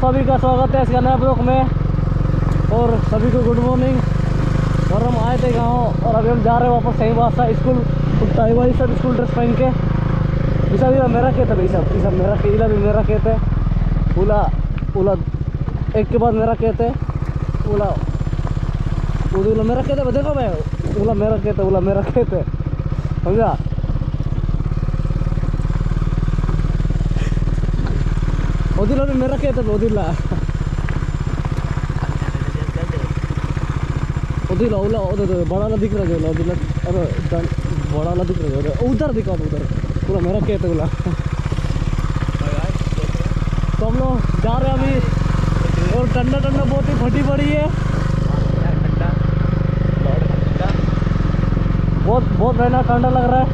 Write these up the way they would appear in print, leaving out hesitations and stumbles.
सभी का स्वागत है इसका नया ब्लॉग में। और सभी को गुड मॉर्निंग। और हम आए थे गाँव और अभी हम जा रहे हैं वापस सही बात स्कूल। ताई भाई सब स्कूल ड्रेस पहन के इसा भी मेरा खेत है भाई सब ये सब मेरा इला भी मेरा खेत है। उला उला एक के बाद मेरा खेत है। उला उला मेरा खेत है देखो भाई उला मेरा खेत है उला मेरा खेत है समझा। ओदिला भी मेरा खेत है ओदिला ओदिला ओला उधर बड़ा वाला दिख रहा है ओदिला। अरे बड़ा वाला दिख रहा है उधर दिखा उधर पूरा मेरा खेत है उला। तो हम लोग जा रहे हैं अभी और ठंडा ठंडा बहुत ही फटी पड़ी है। बहुत बहुत भयानक ठंडा लग रहा है।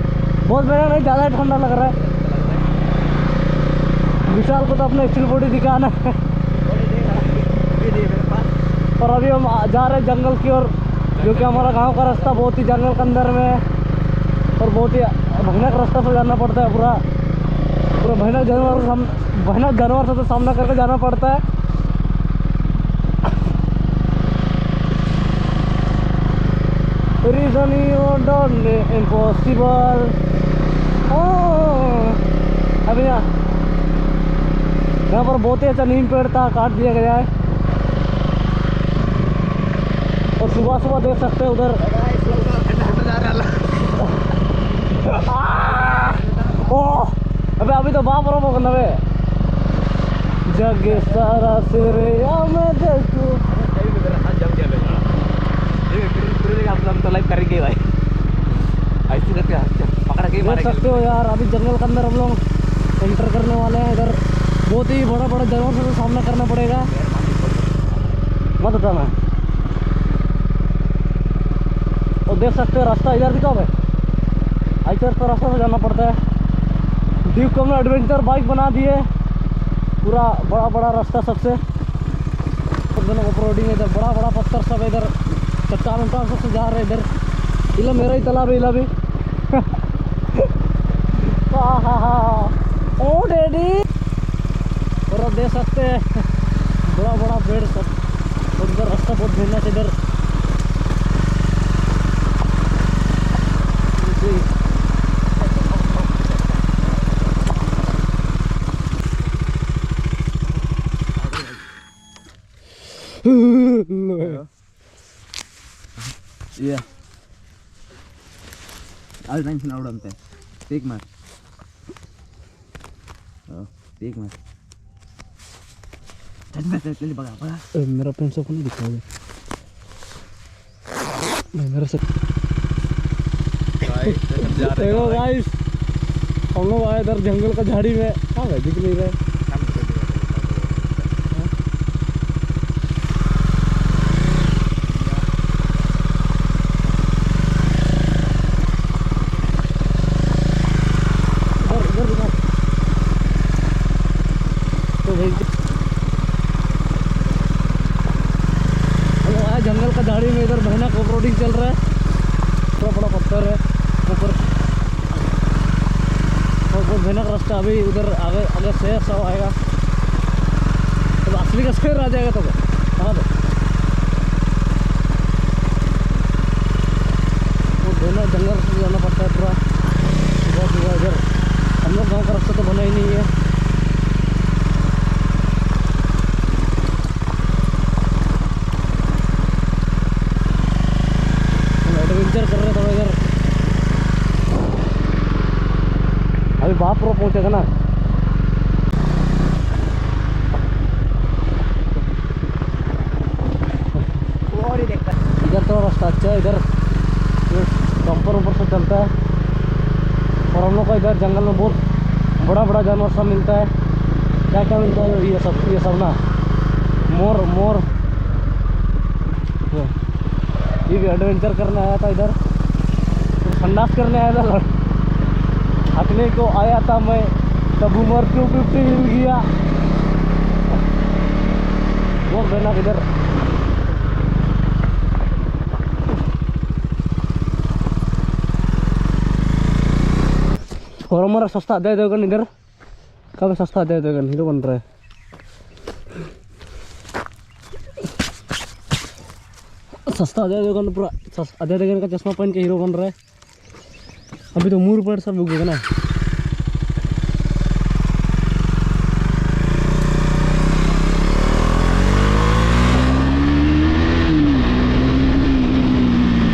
बहुत भयानक नहीं ज़्यादा ठंडा लग रहा है। विशाल को तो अपने स्टील बॉडी दिखाना है। और अभी हम जा रहे हैं जंगल की ओर जो कि हमारा गांव का रास्ता बहुत ही जंगल के अंदर में है और बहुत ही भयानक रास्ता से जाना पड़ता है। पूरा पूरा भयानक जानवर से तो सामना करके जाना पड़ता है। Reason you don't impossible। अभी यहाँ पर बहुत ही अच्छा नीम पेड़ था काट दिया गया है। और सुबह सुबह देख सकते हैं उधर अबे अभी तो बाप रो मगन नवे जग सारा सिरे मैं देखूं हम तो लाइव करेंगे भाई ऐसे करके पकड़ के मार सकते हो यार। अभी जंगल के अंदर हम लोग एंटर करने वाले हैं। इधर बहुत ही बड़ा बड़ा जानवर से सामना करना पड़ेगा। मत बताना। और देख सकते हो रास्ता इधर दिखाओ भाई इधर तो रास्ता से जाना पड़ता है। दीप को हमने एडवेंचर बाइक बना दी है। पूरा बड़ा बड़ा रास्ता सबसे दोनों ऑफ रोडिंग। इधर बड़ा बड़ा पत्थर सब इधर चट्टान उट्टान सबसे जा रहे हैं। इधर इला मेरा ही तालाब है इला भी ओ डैडी। और अब देख सकते हैं बड़ा बड़ा पेड़ सब और इधर रास्ता बहुत भिन्न है। इधर Yeah. I'll try to out on Take my. Oh, take my. मेरा पेन सब नहीं दिखा मेरा सब देखो गाइस हम लोग आए इधर जंगल का झाड़ी में। हाँ भाई दिख नहीं रहे। जंगल का झाड़ी में इधर भयानक ऑफ रोडिंग चल रहा है। थोड़ा बड़ा पत्थर है ऊपर और बहुत भयानक रास्ता। अभी उधर आगे आगे शेर सब आएगा तो असली का शेर आ जाएगा। तो कहाँ पे वो भयानक जंगल से जाना पड़ता है पूरा सुबह सुबह। इधर हम लोग गाँव का रास्ता तो बना ही नहीं है। एडवेंचर कर रहे थोड़ा इधर। अभी बाप रो पहुंचेगा ना। इधर तो रास्ता अच्छा है। इधर कंपर ऊपर से चलता है और हम लोग को इधर जंगल में बहुत बड़ा बड़ा जानवर सब मिलता है। क्या क्या मिलता है ये सब ना मोर मोर। ये भी एडवेंचर करने आया था इधर संडास करने आया था। हटने को आया था मैं तब उम्र 250 हिल गया। बहुत भयानक इधर और हमारा सस्ता दे देगा इधर कब सस्ता दे देगा हीरो बन रहा है। सस्ता अजय देवगन पूरा अजय देवगन का चश्मा पहन के हीरो बन रहा है। अभी तो मुंह पर सब उगेगा ना।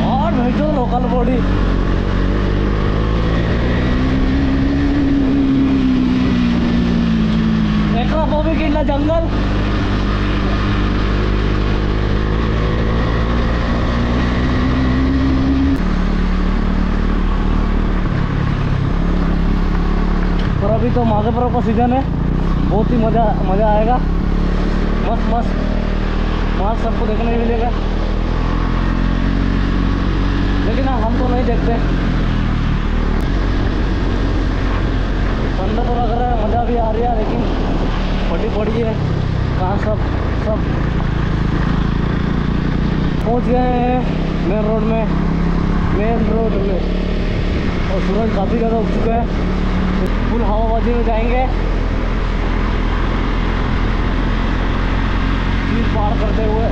और भाई जो लोकल बॉडी एकरा बॉबी किला जंगल और अभी तो माघ पर्व का सीजन है, बहुत ही मज़ा आएगा। मस्त मस्त माल सबको देखने मिलेगा, लेकिन हम तो नहीं देखते। ठंडा तो लग रहा है, मज़ा भी आ रही है, लेकिन फटी पड़ी है कहाँ सब पहुँच गए हैं मेन रोड में और सूरज काफ़ी ज़्यादा उग चुका है। फुल हवाबाजी में जाएंगे, चीज पार करते हुए।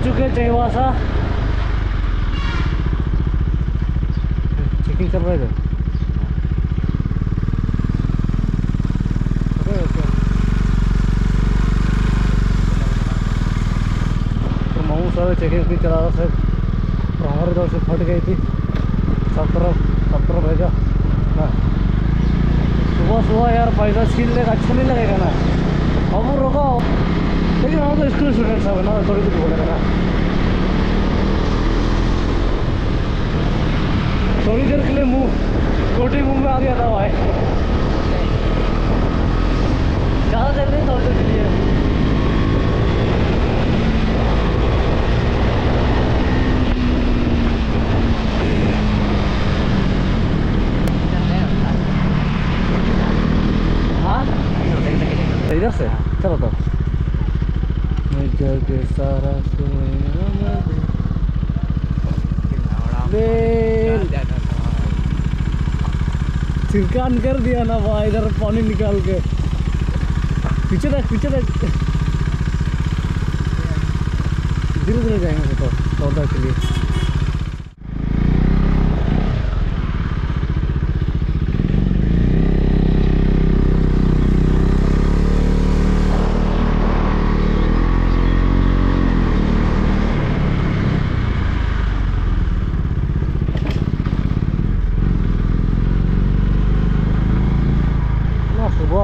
चुके चैवासा, चेकिंग कर रहे थे। तो मामू सारे चेकिंग भी करा रहा था, तो हमारे तरफ से फट गई थी सब तरफ भेजा ना। सुबह यार पैसा छीन लेगा, अच्छा नहीं लगेगा ना। हम रोको, लेकिन हम तो स्कूल स्टूडेंट सब है ना, थोड़ी कुछ बोलेगा ना। थोड़ी देर के लिए रोटी मुंह में आ गया था भाई, ज़्यादा देर नहीं, थोड़ी देर के लिए। हाँ इधर से चलो तो जग सारा छिड़कान कर दिया ना भाई, इधर पानी निकाल के। पीछे देख धीरे धीरे जाएंगे तो सौदा के लिए।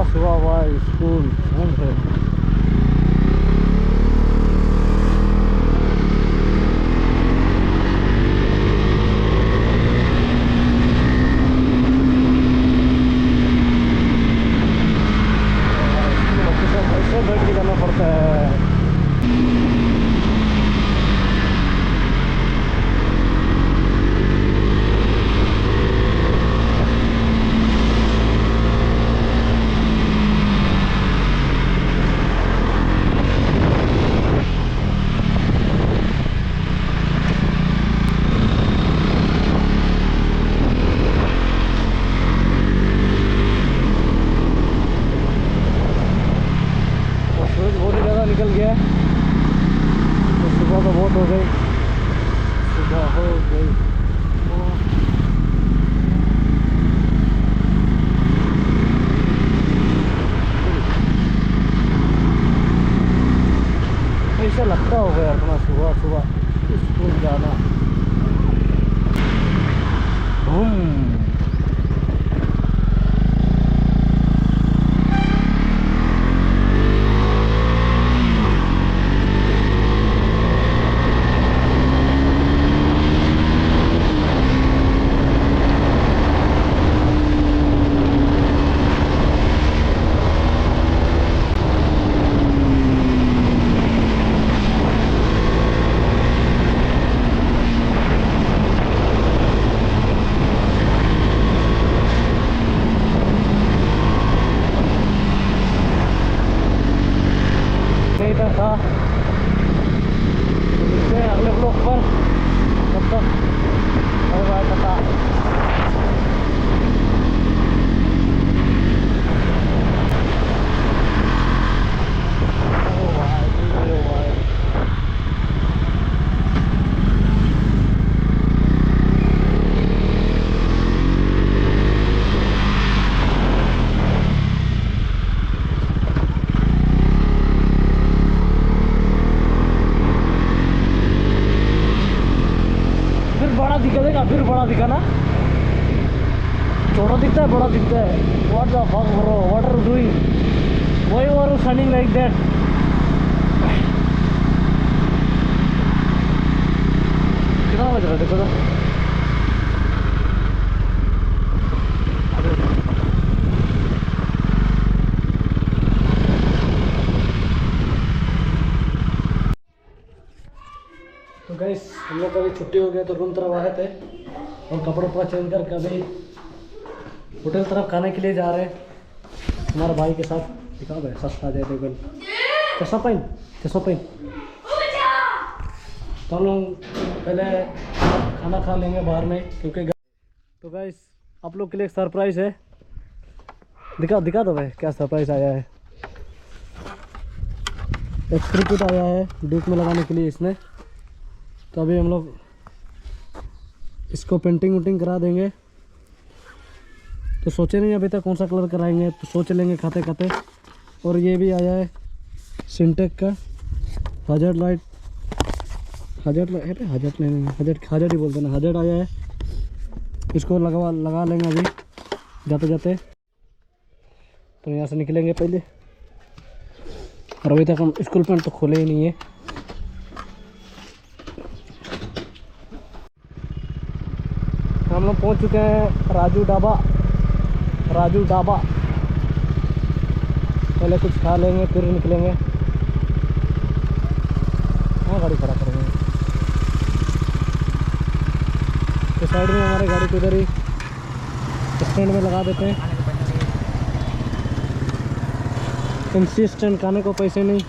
सुबह भाई स्कूल घूम रहे। रात हो गई, सुबह हो गई। ऐसा लगता होगा यार अपना सुबह सुबह स्कूल जाना। था अगले ब्लॉक पर, तब तक बाय बाय टाटा। फिर बड़ा दिखा ना, छोटा दिखता है बड़ा दिखता है। What the fuck bro, what are you doing, why are you standing like that. कितना बज रहा है देखो तो। तो गाइस हम लोग का भी छुट्टी हो गया तो रूम तरफ आए थे और कपड़ा वपड़ा चेंज करके अभी होटल तरफ खाने के लिए जा रहे हैं हमारे भाई के साथ। दिखा भाई सस्ता दे टेबल चश्मा पहन। तो हम लोग पहले खाना खा लेंगे बाहर में क्योंकि। तो गाइस आप लोग के लिए एक सरप्राइज़ है, दिखा दो भाई क्या सरप्राइज़ आया है। एक क्रिकेट आया है ड्यूक में लगाने के लिए इसमें। तो अभी हम लोग इसको पेंटिंग वुटिंग करा देंगे। तो सोचे नहीं अभी तक कौन सा कलर कराएंगे, तो सोच लेंगे खाते खाते। और ये भी आया है सिंटेक का हजर ही बोलते हैं ना, हजर आया है। इसको लगा लेंगे अभी जाते जाते। तो यहाँ से निकलेंगे पहले। और अभी तक हम स्कूल पेंट तो खोले ही नहीं है। हम लोग पहुंच चुके हैं राजू ढाबा। पहले कुछ खा लेंगे फिर निकलेंगे। हाँ गाड़ी खड़ा करेंगे तो साइड में हमारे गाड़ी को इधर ही स्टैंड में लगा देते हैं। इंसिस्टेंट खाने को पैसे नहीं।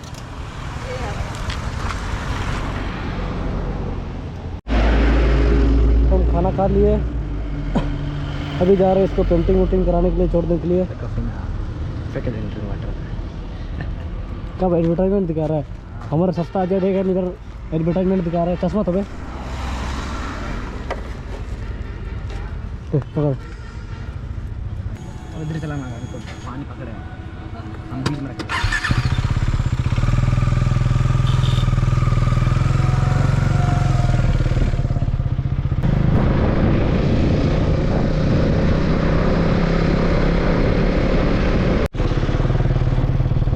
तो हम खाना खा लिए, अभी जा रहे हैं इसको पेंटिंग वुटिंग कराने के लिए, छोड़ने के लिए। कब एडवर्टाइजमेंट दिखा रहा है हमारा सस्ता आ जाएगा, इधर एडवर्टाइजमेंट दिखा रहा है। चश्मा तो भाई पकड़, इधर चलाना है, पानी पकड़े हम बीच में रखें।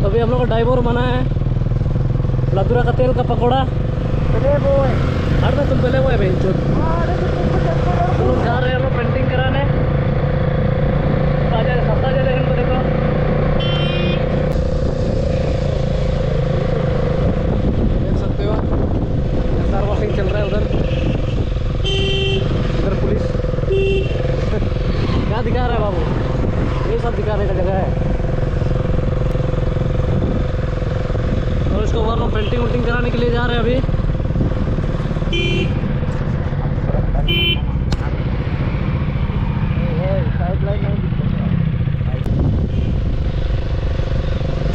अभी हम लोग का ड्राइवर बना है लदुरा का तेल का पकौड़ा। हर में तुम पहले वो है भाई जो तुम जा रहे हैं हम लोग पेंटिंग कराने। सस्ता जा रहे देखो, देख सकते हो कार वॉशिंग चल रहा है उधर पुलिस। क्या दिखा रहा है बाबू, ये सब दिखाने का जगह है। और इसको बाहर में पेंटिंग वुटिंग कराने के लिए जा रहे हैं अभी।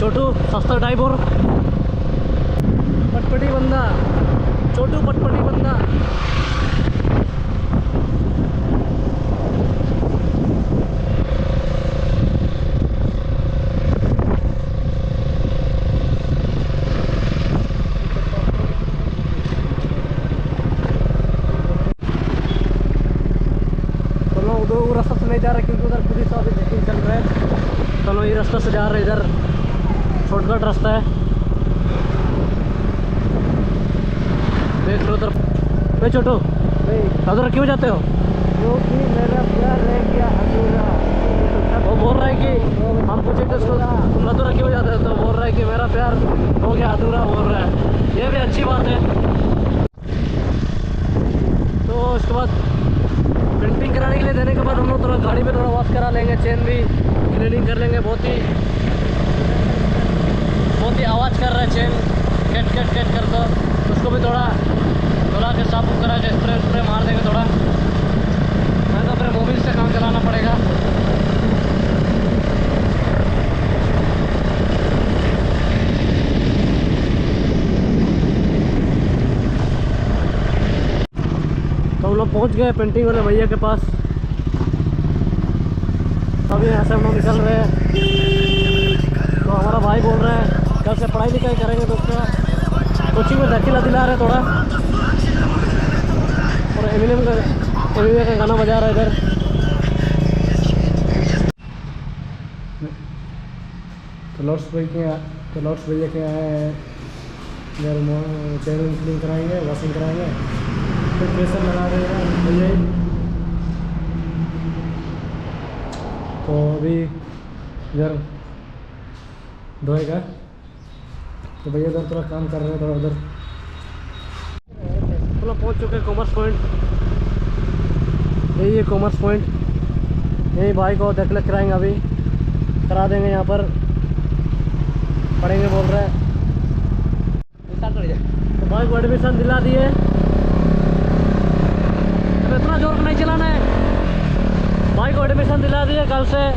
छोटू सस्ता ड्राइवर, पटपटी बंदा छोटू पटपटी बंदा। चलो उधर रास्ता से नहीं जा रहे क्योंकि उधर पुलिस अभी चेकिंग चल रहा है। चलो ये रास्ते से जा रहे, इधर शॉर्टकट रास्ता है। देख लो उधर। भाई छोटू उधर क्यों जाते हो? क्योंकि मेरा प्यार रह गया अधूरा। वो बोल रहा है कि हम पूछे तो उसको तुम अधूरा क्यों जाते हो, तो बोल रहा है कि मेरा प्यार हो गया अधूरा बोल रहा है। ये भी अच्छी बात है। तो उसके बाद पेंटिंग कराने के लिए देने के बाद हम लोग थोड़ा गाड़ी में थोड़ा वॉश करा लेंगे, चेन भी क्लीनिंग कर लेंगे। बहुत ही आवाज़ कर रहा है चेन, कट कट कट कर। तो उसको भी थोड़ा धुला के साफ करा के स्प्रे मार देंगे थोड़ा। मैं तो फिर मोबिल से काम चलाना पड़ेगा। तो हम लोग पहुंच गए पेंटिंग वाले भैया के पास। अभी यहाँ से हम लोग निकल रहे हैं। तो हमारा भाई बोल रहे हैं कल से पढ़ाई लिखाई करेंगे, तो उसका कोचिंग में दाखिला दिला रहे थोड़ा। और एमिनेम का गाना बजा रहा है इधर। तो लॉर्ड्स भैया के आए हैं इधर। चैनल क्लीन कराएंगे, वॉशिंग कराएंगे, फिर प्रेशर लगा रहे हैं भैया ही। तो अभी इधर धोएगा, तो भैया इधर थोड़ा काम कर रहे हैं थोड़ा उधर। हम लोग पहुँच चुके हैं कॉमर्स पॉइंट। यही है कॉमर्स पॉइंट। यही भाई को दाखिला कराएंगे, अभी करा देंगे। यहाँ पर पढ़ेंगे बोल रहे हैं। तो भाई को एडमिशन दिला दिए। तो इतना जोर नहीं चलाना है। भाई को एडमिशन दिला दिए, कल से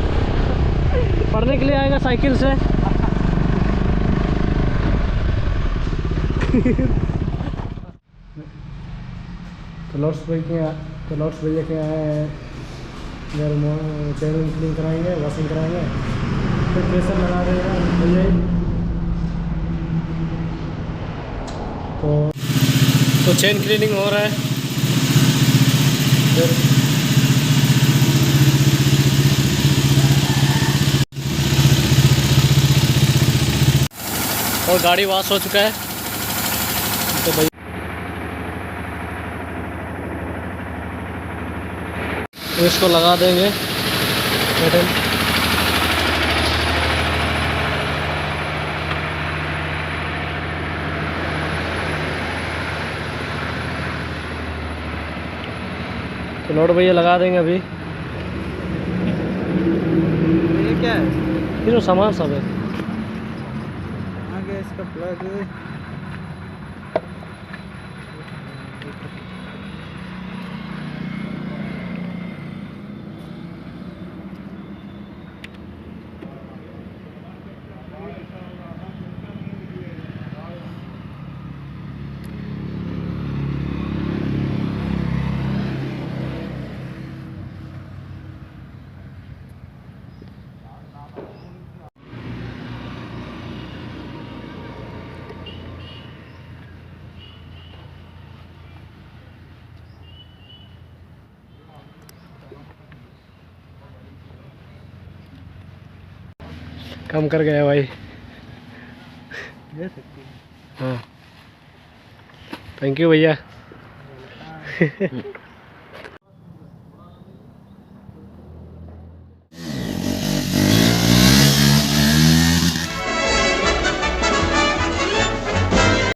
पढ़ने के लिए आएगा साइकिल से। तो लॉर्ड्स भैया के आए हैं इधर। चैनल क्लीन कराएंगे, वॉशिंग कराएंगे, फिर प्रेशर लगा रहे हैं भैया ही। तो चेन क्लीनिंग हो रहा है इधर। और गाड़ी वॉश हो चुका है। तो भाई तो इसको लगा देंगे बटन। तो लॉर्ड भैया लगा देंगे अभी। ये क्या है? ये जो सामान सब है, आगे इसका प्लग है। काम कर गया भाई। ले सकती है। हाँ, थैंक यू भैया।